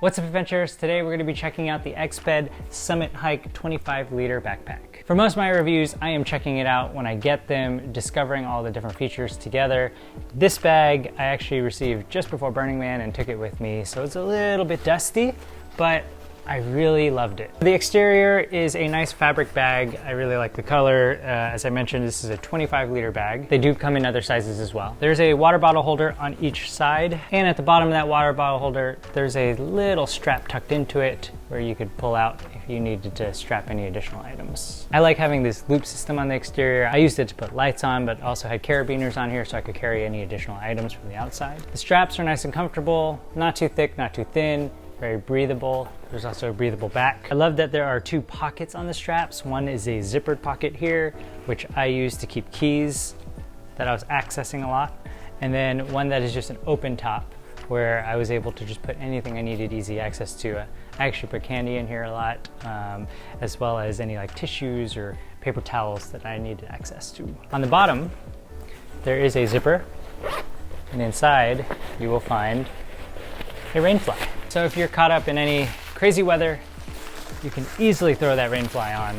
What's up, adventurers? Today we're going to be checking out the Exped Summit Hike 25-liter backpack. For most of my reviews, I am checking it out when I get them, discovering all the different features together. This bag I actually received just before Burning Man and took it with me, so it's a little bit dusty, but I really loved it. The exterior is a nice fabric bag. I really like the color. As I mentioned, this is a 25-liter bag. They do come in other sizes as well. There's a water bottle holder on each side, and at the bottom of that water bottle holder, there's a little strap tucked into it where you could pull out if you needed to strap any additional items. I like having this loop system on the exterior. I used it to put lights on, but also had carabiners on here so I could carry any additional items from the outside. The straps are nice and comfortable, not too thick, not too thin, very breathable. There's also a breathable back. I love that there are two pockets on the straps. One is a zippered pocket here, which I use to keep keys that I was accessing a lot. And then one that is just an open top where I was able to just put anything I needed easy access to. I actually put candy in here a lot, as well as any like tissues or paper towels that I needed access to. On the bottom, there is a zipper, and inside you will find a rain fly. So if you're caught up in any crazy weather, you can easily throw that rain fly on.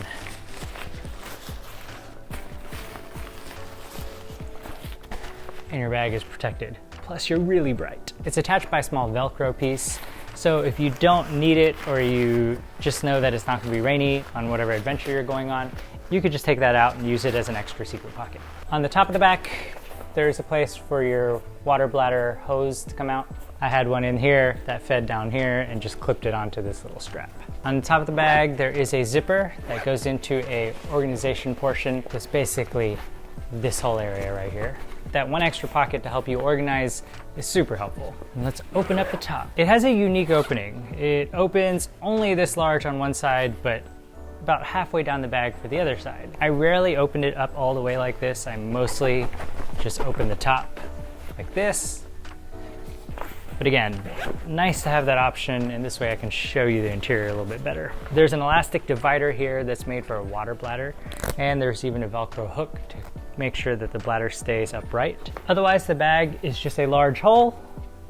And your bag is protected. Plus you're really bright. It's attached by a small Velcro piece. So if you don't need it, or you just know that it's not gonna be rainy on whatever adventure you're going on, you could just take that out and use it as an extra secret pocket. On the top of the back, there's a place for your water bladder hose to come out. I had one in here that fed down here and just clipped it onto this little strap. On the top of the bag, there is a zipper that goes into a organization portion. It's basically this whole area right here. That one extra pocket to help you organize is super helpful. And let's open up the top. It has a unique opening. It opens only this large on one side, but about halfway down the bag for the other side. I rarely opened it up all the way like this. I mostly just open the top like this. But again, nice to have that option, and this way I can show you the interior a little bit better. There's an elastic divider here that's made for a water bladder, and there's even a Velcro hook to make sure that the bladder stays upright. Otherwise, the bag is just a large hole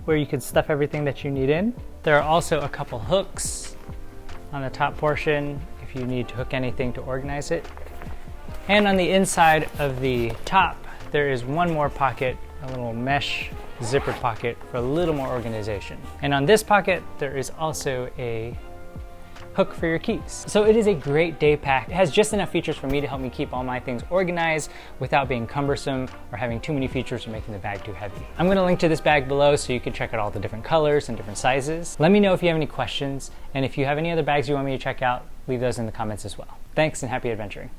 where you can stuff everything that you need in. There are also a couple hooks on the top portion if you need to hook anything to organize it. And on the inside of the top, there is one more pocket, a little mesh zipper pocket for a little more organization. And on this pocket, there is also a hook for your keys. So it is a great day pack. It has just enough features for me to help me keep all my things organized without being cumbersome or having too many features or making the bag too heavy. I'm gonna link to this bag below so you can check out all the different colors and different sizes. Let me know if you have any questions, and if you have any other bags you want me to check out, leave those in the comments as well. Thanks and happy adventuring.